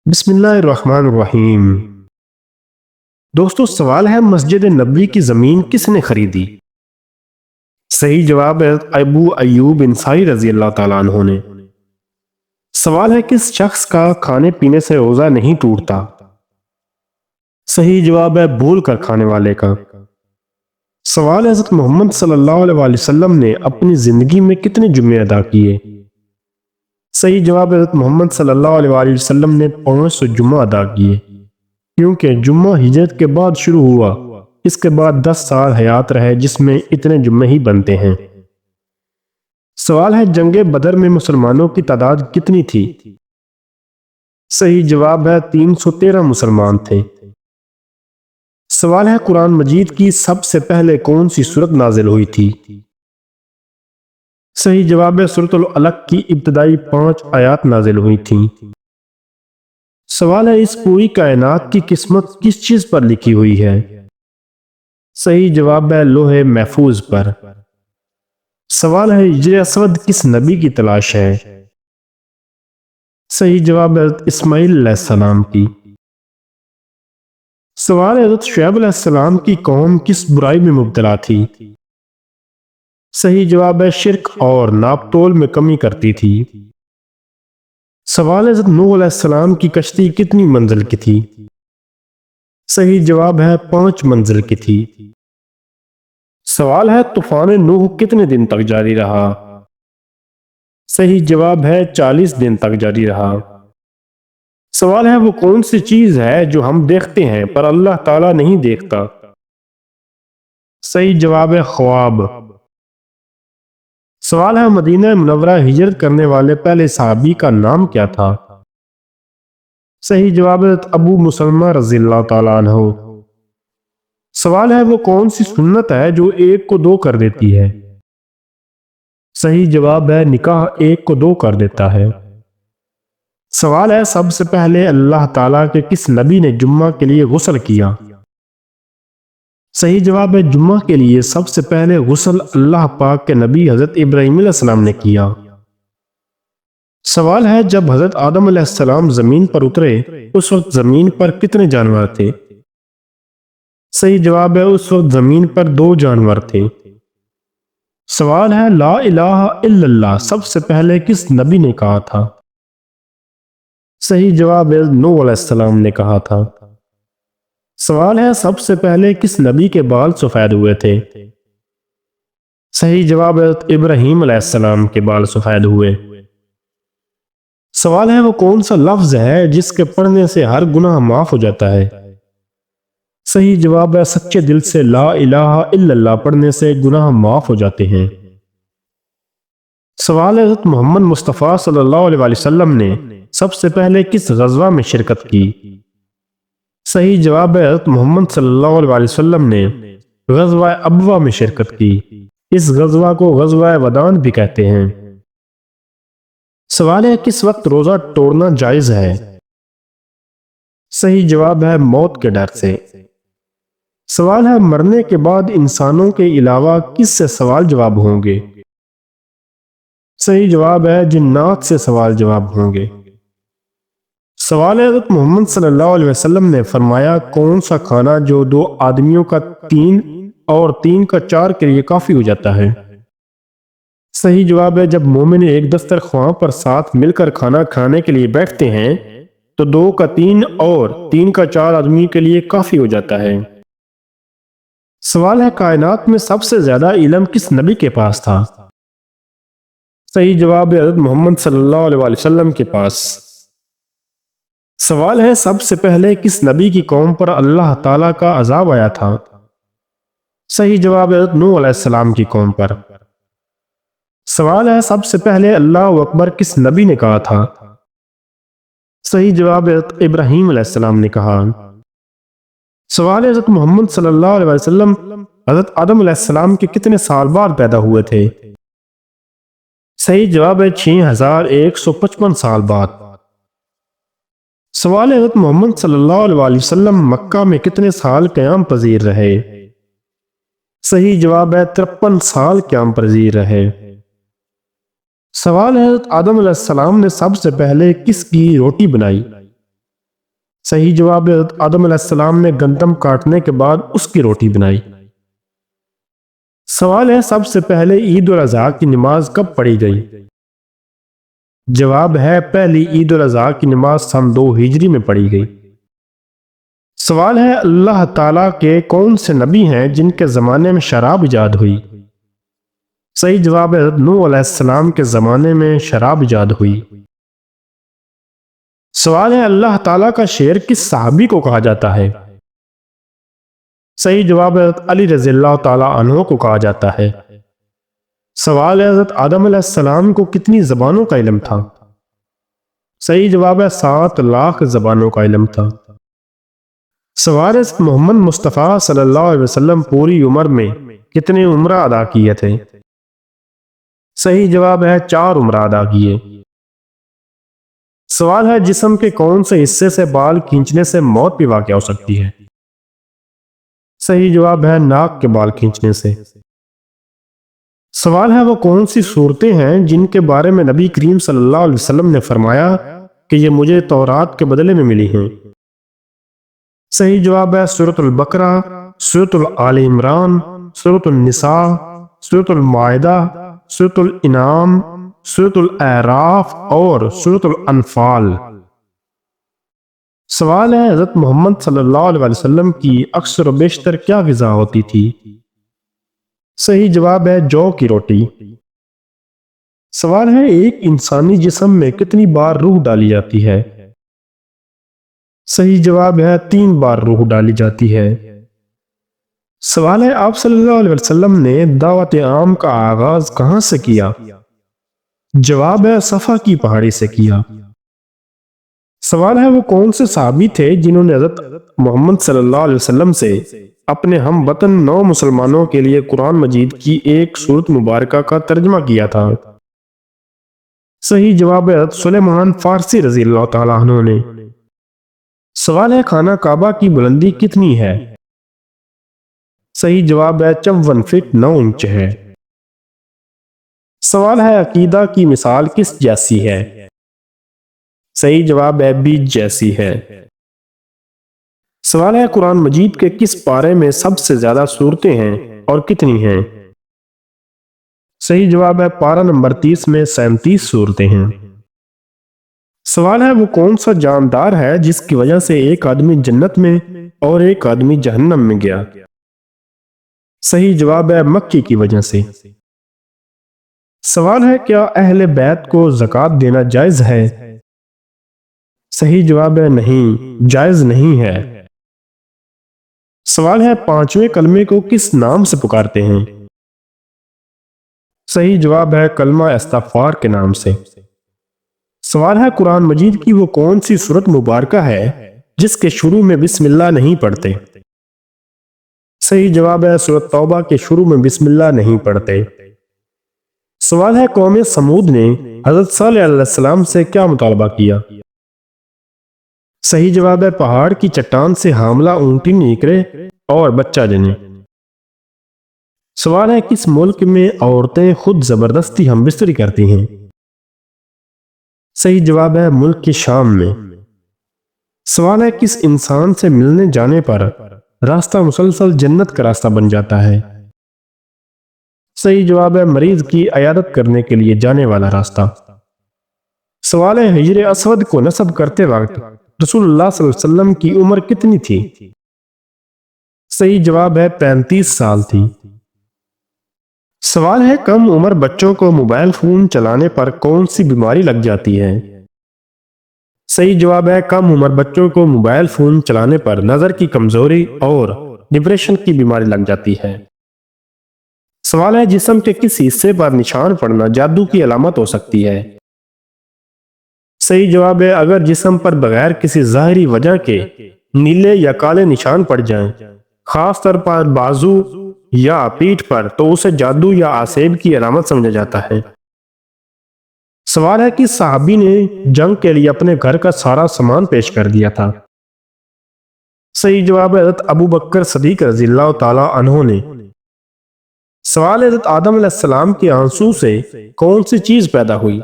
بسم اللہ الرحمن الرحیم۔ دوستو، سوال ہے مسجد نبوی کی زمین کس نے خریدی؟ صحیح جواب ہے ابو ایوب انصاری رضی اللہ تعالیٰ عنہ نے۔ سوال ہے کس شخص کا کھانے پینے سے روزہ نہیں ٹوٹتا؟ صحیح جواب ہے بھول کر کھانے والے کا۔ سوال ہے حضرت محمد صلی اللہ علیہ وسلم نے اپنی زندگی میں کتنے جمعے ادا کیے؟ صحیح جواب ہے حضرت محمد صلی اللہ علیہ وسلم نے 500 جمعہ ادا کیے، کیونکہ جمعہ ہجرت کے بعد شروع ہوا، اس کے بعد 10 سال حیات رہے جس میں اتنے جمعے ہی بنتے ہیں۔ سوال ہے جنگ بدر میں مسلمانوں کی تعداد کتنی تھی؟ صحیح جواب ہے 313 مسلمان تھے۔ سوال ہے قرآن مجید کی سب سے پہلے کون سی سورت نازل ہوئی تھی؟ صحیح جواب ہے سورۃ العلق کی ابتدائی 5 آیات نازل ہوئی تھیں۔ سوال ہے اس پوری کائنات کی قسمت کس چیز پر لکھی ہوئی ہے؟ صحیح جواب ہے لوح محفوظ پر۔ سوال ہے حجر اسود کس نبی کی تلاش ہے؟ صحیح جواب ہے حضرت اسماعیل علیہ السلام کی۔ سوال ہے حضرت شعیب علیہ السلام کی قوم کس برائی میں مبتلا تھی؟ صحیح جواب ہے شرک اور ناپ تول میں کمی کرتی تھی۔ سوال ہے حضرت نوح علیہ السلام کی کشتی کتنی منزل کی تھی؟ صحیح جواب ہے 5 منزل کی تھی۔ سوال ہے طوفان نوح کتنے دن تک جاری رہا؟ صحیح جواب ہے 40 دن تک جاری رہا۔ سوال ہے وہ کون سی چیز ہے جو ہم دیکھتے ہیں پر اللہ تعالیٰ نہیں دیکھتا؟ صحیح جواب ہے خواب۔ سوال ہے مدینہ منورہ ہجرت کرنے والے پہلے صحابی کا نام کیا تھا؟ صحیح جواب ہے ابو مسلمہ رضی اللہ تعالیٰ عنہ۔ سوال ہے وہ کون سی سنت ہے جو 1 کو 2 کر دیتی ہے؟ صحیح جواب ہے نکاح 1 کو 2 کر دیتا ہے۔ سوال ہے سب سے پہلے اللہ تعالیٰ کے کس نبی نے جمعہ کے لیے غسل کیا؟ صحیح جواب ہے جمعہ کے لیے سب سے پہلے غسل اللہ پاک کے نبی حضرت ابراہیم علیہ السلام نے کیا۔ سوال ہے جب حضرت آدم علیہ السلام زمین پر اترے اس وقت زمین پر کتنے جانور تھے؟ صحیح جواب ہے اس وقت زمین پر 2 جانور تھے۔ سوال ہے لا الہ الا اللہ سب سے پہلے کس نبی نے کہا تھا؟ صحیح جواب ہے نوح علیہ السلام نے کہا تھا۔ سوال ہے سب سے پہلے کس نبی کے بال سفید ہوئے تھے؟ صحیح جواب ہے ابراہیم علیہ السلام کے بال سفید ہوئے۔ سوال ہے وہ کون سا لفظ ہے جس کے پڑھنے سے ہر گناہ معاف ہو جاتا ہے؟ صحیح جواب ہے سچے دل سے لا الہ الا اللہ پڑھنے سے گناہ معاف ہو جاتے ہیں۔ سوال ہے حضرت محمد مصطفیٰ صلی اللہ علیہ وسلم نے سب سے پہلے کس غزوہ میں شرکت کی؟ صحیح جواب ہے حضرت محمد صلی اللہ علیہ وسلم نے غزوہ ابوا میں شرکت کی۔ اس غزوہ کو غزوہ ودان بھی کہتے ہیں۔ سوال ہے کس وقت روزہ توڑنا جائز ہے؟ صحیح جواب ہے موت کے ڈر سے۔ سوال ہے مرنے کے بعد انسانوں کے علاوہ کس سے سوال جواب ہوں گے؟ صحیح جواب ہے جنات سے سوال جواب ہوں گے۔ سوال ہے حضرت محمد صلی اللہ علیہ وسلم نے فرمایا کون سا کھانا جو 2 آدمیوں کا 3 اور 3 کا 4 کے لیے کافی ہو جاتا ہے؟ صحیح جواب ہے جب مومن ایک دسترخوان پر ساتھ مل کر کھانا کھانے کے لیے بیٹھتے ہیں تو 2 کا 3 اور 3 کا 4 آدمی کے لیے کافی ہو جاتا ہے۔ سوال ہے کائنات میں سب سے زیادہ علم کس نبی کے پاس تھا؟ صحیح جواب ہے حضرت محمد صلی اللہ علیہ وسلم کے پاس۔ سوال ہے سب سے پہلے کس نبی کی قوم پر اللہ تعالیٰ کا عذاب آیا تھا؟ صحیح جواب ہے حضرت نوح علیہ السلام کی قوم پر۔ سوال ہے سب سے پہلے اللہ اکبر کس نبی نے کہا تھا؟ صحیح جواب ہے حضرت ابراہیم علیہ السلام نے کہا۔ سوال ہے حضرت محمد صلی اللہ علیہ وسلم حضرت آدم علیہ السلام کے کتنے سال بعد پیدا ہوئے تھے؟ صحیح جواب ہے 6155 سال بعد۔ سوال ہے حضرت محمد صلی اللہ علیہ وسلم مکہ میں کتنے سال قیام پذیر رہے؟ صحیح جواب ہے 53 سال قیام پذیر رہے۔ سوال ہے حضرت آدم علیہ السلام نے سب سے پہلے کس کی روٹی بنائی؟ صحیح جواب ہے حضرت آدم علیہ السلام نے گندم کاٹنے کے بعد اس کی روٹی بنائی۔ سوال ہے سب سے پہلے عید الاضحیٰ کی نماز کب پڑھی گئی؟ جواب ہے پہلی عید الاضحیٰ کی نماز سن 2 ہجری میں پڑھی گئی۔ سوال ہے اللہ تعالیٰ کے کون سے نبی ہیں جن کے زمانے میں شراب ایجاد ہوئی؟ صحیح جواب ہے حضرت نوح علیہ السلام کے زمانے میں شراب ایجاد ہوئی۔ سوال ہے اللہ تعالیٰ کا شیر کس صحابی کو کہا جاتا ہے؟ صحیح جواب ہے حضرت علی رضی اللہ تعالیٰ عنہ کو کہا جاتا ہے۔ سوال ہے حضرت آدم علیہ السلام کو کتنی زبانوں کا علم تھا؟ صحیح جواب ہے 7 لاکھ زبانوں کا علم تھا۔ سوال ہے محمد مصطفیٰ صلی اللہ علیہ وسلم پوری عمر میں کتنے عمرہ ادا کیے تھے؟ صحیح جواب ہے 4 عمرہ ادا کیے۔ سوال ہے جسم کے کون سے حصے سے بال کھینچنے سے موت بھی واقع ہو سکتی ہے؟ صحیح جواب ہے ناک کے بال کھینچنے سے۔ سوال ہے وہ کون سی صورتیں ہیں جن کے بارے میں نبی کریم صلی اللہ علیہ وسلم نے فرمایا کہ یہ مجھے تورات کے بدلے میں ملی ہیں؟ صحیح جواب ہے سورۃ البقرہ، سورۃ آل عمران، سورۃ النساء، سورۃ المائدہ، سورۃ الانعام، سورۃ الاعراف اور سورۃ الانفال۔ سوال ہے حضرت محمد صلی اللہ علیہ وسلم کی اکثر و بیشتر کیا غذا ہوتی تھی؟ صحیح جواب ہے جو کی روٹی۔ سوال ہے ایک انسانی جسم میں کتنی بار روح ڈالی جاتی ہے؟ صحیح جواب ہے 3 بار روح ڈالی جاتی ہے۔ سوال ہے آپ صلی اللہ علیہ وسلم نے دعوت عام کا آغاز کہاں سے کیا؟ جواب ہے صفا کی پہاڑی سے کیا۔ سوال ہے وہ کون سے صحابی تھے جنہوں نے حضرت محمد صلی اللہ علیہ وسلم سے اپنے ہم وطن 9 مسلمانوں کے لیے قرآن مجید کی ایک سورت مبارکہ کا ترجمہ کیا تھا؟ صحیح جواب ہے حضرت سلیمان فارسی رضی اللہ تعالیٰ عنہ نے۔ سوال ہے خانہ کعبہ کی بلندی کتنی ہے؟ صحیح جواب ہے 54 فٹ 9 انچ ہے۔ سوال ہے عقیدہ کی مثال کس جیسی ہے؟ صحیح جواب ہے بیج جیسی ہے۔ سوال ہے قرآن مجید کے کس پارے میں سب سے زیادہ صورتیں ہیں اور کتنی ہیں؟ صحیح جواب ہے پارہ نمبر 30 میں 37 صورتیں ہیں۔ سوال ہے وہ کون سا جاندار ہے جس کی وجہ سے ایک آدمی جنت میں اور ایک آدمی جہنم میں گیا؟ صحیح جواب ہے مکھی کی وجہ سے۔ سوال ہے کیا اہل بیت کو زکوٰۃ دینا جائز ہے؟ صحیح جواب ہے نہیں، جائز نہیں ہے۔ سوال ہے 5ویں کلمے کو کس نام سے پکارتے ہیں؟ صحیح جواب ہے کلمہ استغفار کے نام سے۔ سوال ہے قرآن مجید کی وہ کون سی سورت مبارکہ ہے جس کے شروع میں بسم اللہ نہیں پڑھتے؟ صحیح جواب ہے سورت توبہ کے شروع میں بسم اللہ نہیں پڑھتے۔ سوال ہے قوم سمود نے حضرت صالح علیہ السلام سے کیا مطالبہ کیا؟ صحیح جواب ہے پہاڑ کی چٹان سے حاملہ اونٹی نکلے اور بچہ جنے۔ سوال ہے کس ملک میں عورتیں خود زبردستی ہم بستری کرتی ہیں؟ صحیح جواب ہے ملک کے شام میں۔ سوال ہے کس انسان سے ملنے جانے پر راستہ مسلسل جنت کا راستہ بن جاتا ہے؟ صحیح جواب ہے مریض کی عیادت کرنے کے لیے جانے والا راستہ۔ سوال ہے حجر اسود کو نصب کرتے وقت رسول اللہ صلی اللہ علیہ وسلم کی عمر کتنی تھی؟ صحیح جواب ہے 35 سال تھی۔ سوال ہے کم عمر بچوں کو موبائل فون چلانے پر کون سی بیماری لگ جاتی ہے؟ صحیح جواب ہے کم عمر بچوں کو موبائل فون چلانے پر نظر کی کمزوری اور ڈپریشن کی بیماری لگ جاتی ہے۔ سوال ہے جسم کے کس حصے پر نشان پڑنا جادو کی علامت ہو سکتی ہے؟ صحیح جواب ہے اگر جسم پر بغیر کسی ظاہری وجہ کے نیلے یا کالے نشان پڑ جائیں، خاص طور پر بازو یا پیٹھ پر، تو اسے جادو یا آسیب کی علامت سمجھا جاتا ہے۔ سوال ہے کہ صحابی نے جنگ کے لیے اپنے گھر کا سارا سامان پیش کر دیا تھا؟ صحیح جواب ہے حضرت ابو بکر صدیق رضی اللہ تعالی عنہ نے۔ سوال ہے حضرت آدم علیہ السلام کے آنسو سے کون سی چیز پیدا ہوئی؟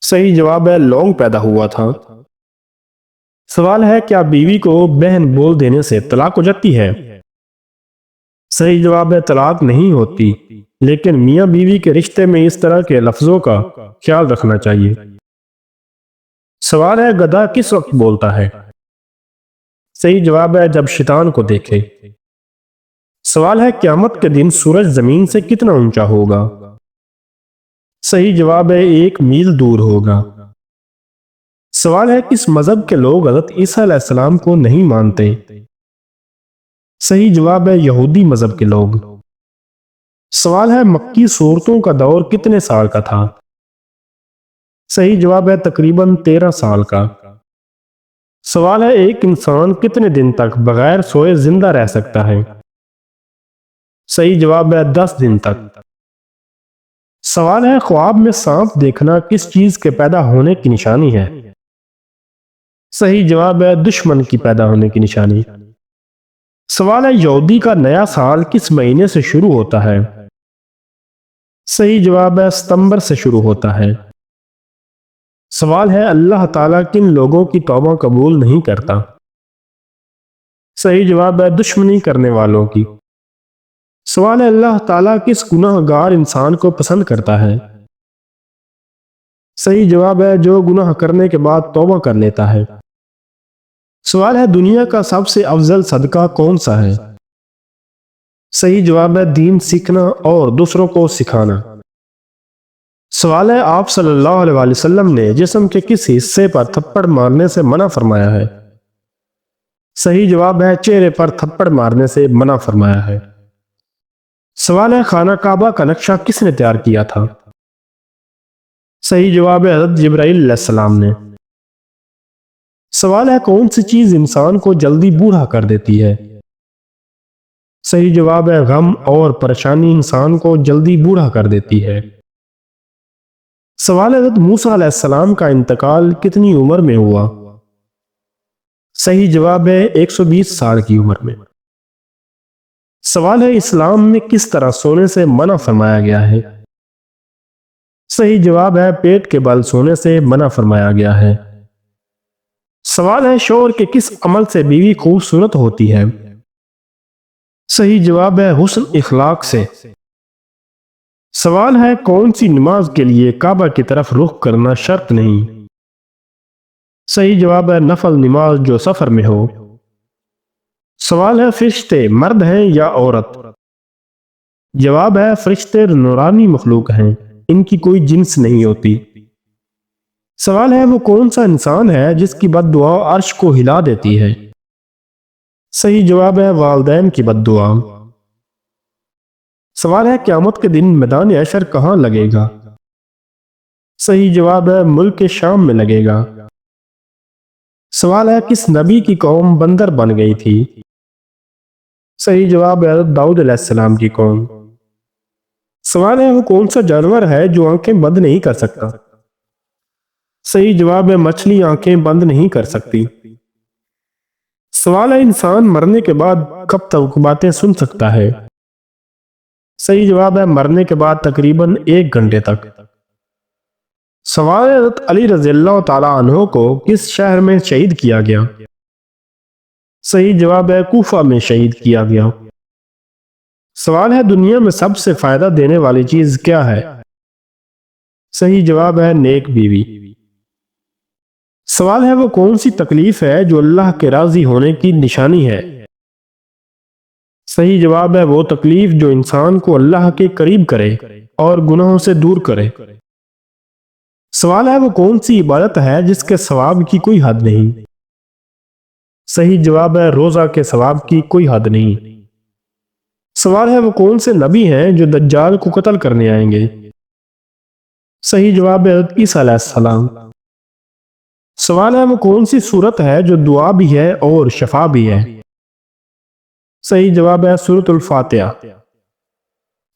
صحیح جواب ہے لونگ پیدا ہوا تھا۔ سوال ہے کیا بیوی کو بہن بول دینے سے طلاق ہو جاتی ہے؟ صحیح جواب ہے طلاق نہیں ہوتی، لیکن میاں بیوی کے رشتے میں اس طرح کے لفظوں کا خیال رکھنا چاہیے۔ سوال ہے گدھا کس وقت بولتا ہے؟ صحیح جواب ہے جب شیطان کو دیکھے۔ سوال ہے قیامت کے دن سورج زمین سے کتنا اونچا ہوگا؟ صحیح جواب ہے 1 میل دور ہوگا۔ سوال ہے کس مذہب کے لوگ حضرت عیسیٰ علیہ السلام کو نہیں مانتے؟ صحیح جواب ہے یہودی مذہب کے لوگ۔ سوال ہے مکی صورتوں کا دور کتنے سال کا تھا؟ صحیح جواب ہے تقریباً 13 سال کا۔ سوال ہے ایک انسان کتنے دن تک بغیر سوئے زندہ رہ سکتا ہے؟ صحیح جواب ہے 10 دن تک۔ سوال ہے خواب میں سانپ دیکھنا کس چیز کے پیدا ہونے کی نشانی ہے؟ صحیح جواب ہے دشمن کی پیدا ہونے کی نشانی۔ سوال ہے یہودی کا نیا سال کس مہینے سے شروع ہوتا ہے؟ صحیح جواب ہے ستمبر سے شروع ہوتا ہے۔ سوال ہے اللہ تعالیٰ کن لوگوں کی توبہ قبول نہیں کرتا؟ صحیح جواب ہے دشمنی کرنے والوں کی۔ سوال ہے اللہ تعالیٰ کس گناہ گار انسان کو پسند کرتا ہے؟ صحیح جواب ہے جو گناہ کرنے کے بعد توبہ کر لیتا ہے۔ سوال ہے دنیا کا سب سے افضل صدقہ کون سا ہے؟ صحیح جواب ہے دین سیکھنا اور دوسروں کو سکھانا۔ سوال ہے آپ صلی اللہ علیہ وسلم نے جسم کے کس حصے پر تھپڑ مارنے سے منع فرمایا ہے؟ صحیح جواب ہے چہرے پر تھپڑ مارنے سے منع فرمایا ہے۔ سوال ہے خانہ کعبہ کا نقشہ کس نے تیار کیا تھا؟ صحیح جواب ہے حضرت جبرائیل علیہ السلام نے۔ سوال ہے کون سی چیز انسان کو جلدی بوڑھا کر دیتی ہے؟ صحیح جواب ہے غم اور پریشانی انسان کو جلدی بوڑھا کر دیتی ہے۔ سوال ہے حضرت موسیٰ علیہ السلام کا انتقال کتنی عمر میں ہوا؟ صحیح جواب ہے 120 سال کی عمر میں۔ سوال ہے اسلام میں کس طرح سونے سے منع فرمایا گیا ہے؟ صحیح جواب ہے پیٹ کے بل سونے سے منع فرمایا گیا ہے۔ سوال ہے شوہر کے کس عمل سے بیوی خوبصورت ہوتی ہے؟ صحیح جواب ہے حسن اخلاق سے۔ سوال ہے کون سی نماز کے لیے کعبہ کی طرف رخ کرنا شرط نہیں؟ صحیح جواب ہے نفل نماز جو سفر میں ہو۔ سوال ہے فرشتے مرد ہیں یا عورت؟ جواب ہے فرشتے نورانی مخلوق ہیں، ان کی کوئی جنس نہیں ہوتی۔ سوال ہے وہ کون سا انسان ہے جس کی بد دعا عرش کو ہلا دیتی ہے؟ صحیح جواب ہے والدین کی بد دعا۔ سوال ہے قیامت کے دن میدان حشر کہاں لگے گا؟ صحیح جواب ہے ملک شام میں لگے گا۔ سوال ہے کس نبی کی قوم بندر بن گئی تھی؟ صحیح جواب ہے حضرت داؤد علیہ السلام کی قوم۔ سوال ہے وہ کون سا جانور ہے جو آنکھیں بند نہیں کر سکتا؟ صحیح جواب ہے مچھلی آنکھیں بند نہیں کر سکتی۔ سوال ہے انسان مرنے کے بعد کب تک باتیں سن سکتا ہے؟ صحیح جواب ہے مرنے کے بعد تقریباً 1 گھنٹے تک۔ سوال ہے حضرت علی رضی اللہ تعالیٰ عنہ کو کس شہر میں شہید کیا گیا؟ صحیح جواب ہے کوفہ میں شہید کیا گیا۔ سوال ہے دنیا میں سب سے فائدہ دینے والی چیز کیا ہے؟ صحیح جواب ہے نیک بیوی۔ سوال ہے وہ کون سی تکلیف ہے جو اللہ کے راضی ہونے کی نشانی ہے؟ صحیح جواب ہے وہ تکلیف جو انسان کو اللہ کے قریب کرے اور گناہوں سے دور کرے۔ سوال ہے وہ کون سی عبادت ہے جس کے ثواب کی کوئی حد نہیں؟ صحیح جواب ہے روزہ کے ثواب کی کوئی حد نہیں۔ سوال ہے وہ کون سے نبی ہیں جو دجال کو قتل کرنے آئیں گے؟ صحیح جواب ہے حضرت عیسیٰ علیہ السلام۔ سوال ہے وہ کون سی صورت ہے جو دعا بھی ہے اور شفا بھی ہے؟ صحیح جواب ہے سورۃ الفاتحہ۔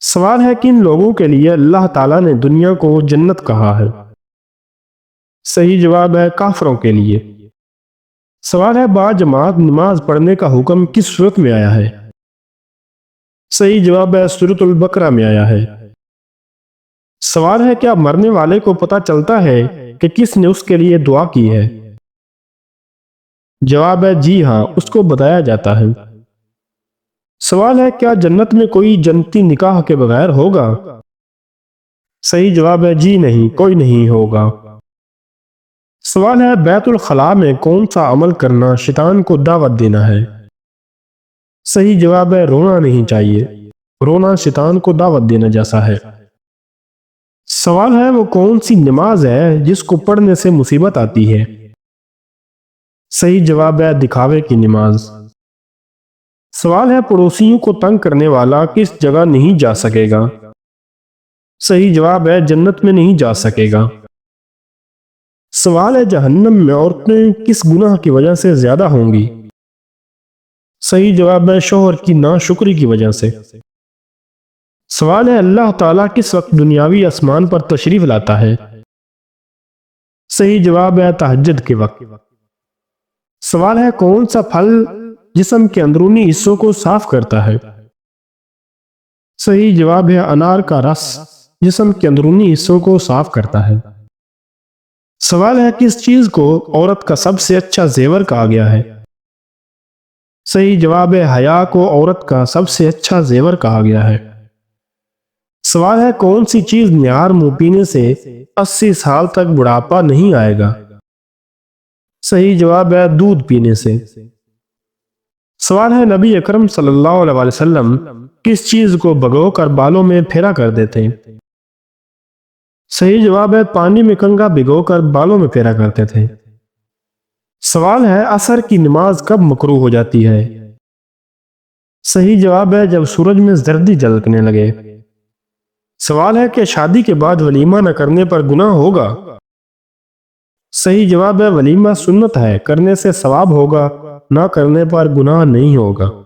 سوال ہے کن لوگوں کے لیے اللہ تعالیٰ نے دنیا کو جنت کہا ہے؟ صحیح جواب ہے کافروں کے لیے۔ سوال ہے با جماعت نماز پڑھنے کا حکم کس صورت میں آیا ہے؟ صحیح جواب ہے سورۃ البقرہ میں آیا ہے۔ سوال ہے کیا مرنے والے کو پتہ چلتا ہے کہ کس نے اس کے لیے دعا کی ہے؟ جواب ہے جی ہاں، اس کو بتایا جاتا ہے۔ سوال ہے کیا جنت میں کوئی جنتی نکاح کے بغیر ہوگا؟ صحیح جواب ہے جی نہیں، کوئی نہیں ہوگا۔ سوال ہے بیت الخلاء میں کون سا عمل کرنا شیطان کو دعوت دینا ہے؟ صحیح جواب ہے رونا نہیں چاہیے، رونا شیطان کو دعوت دینا جیسا ہے۔ سوال ہے وہ کون سی نماز ہے جس کو پڑھنے سے مصیبت آتی ہے؟ صحیح جواب ہے دکھاوے کی نماز۔ سوال ہے پڑوسیوں کو تنگ کرنے والا کس جگہ نہیں جا سکے گا؟ صحیح جواب ہے جنت میں نہیں جا سکے گا۔ سوال ہے جہنم میں عورتیں کس گناہ کی وجہ سے زیادہ ہوں گی؟ صحیح جواب ہے شوہر کی ناشکری کی وجہ سے۔ سوال ہے اللہ تعالیٰ کس وقت دنیاوی آسمان پر تشریف لاتا ہے؟ صحیح جواب ہے تہجد کے وقت۔ سوال ہے کون سا پھل جسم کے اندرونی حصوں کو صاف کرتا ہے؟ صحیح جواب ہے انار کا رس جسم کے اندرونی حصوں کو صاف کرتا ہے۔ سوال ہے کس چیز کو عورت کا سب سے اچھا زیور کہا گیا ہے؟ صحیح جواب ہے حیا کو عورت کا سب سے اچھا زیور کہا گیا ہے۔ سوال ہے کون سی چیز نہار منہ پینے سے 80 سال تک بڑھاپا نہیں آئے گا؟ صحیح جواب ہے دودھ پینے سے۔ سوال ہے نبی اکرم صلی اللہ علیہ وسلم کس چیز کو بھگو کر بالوں میں پھیرا کر دیتے؟ صحیح جواب ہے پانی میں کنگا بھگو کر بالوں میں پھیرا کرتے تھے۔ سوال ہے عصر کی نماز کب مکروہ ہو جاتی ہے؟ صحیح جواب ہے جب سورج میں زردی جھلکنے لگے۔ سوال ہے کہ شادی کے بعد ولیمہ نہ کرنے پر گناہ ہوگا؟ صحیح جواب ہے ولیمہ سنت ہے، کرنے سے ثواب ہوگا، نہ کرنے پر گناہ نہیں ہوگا۔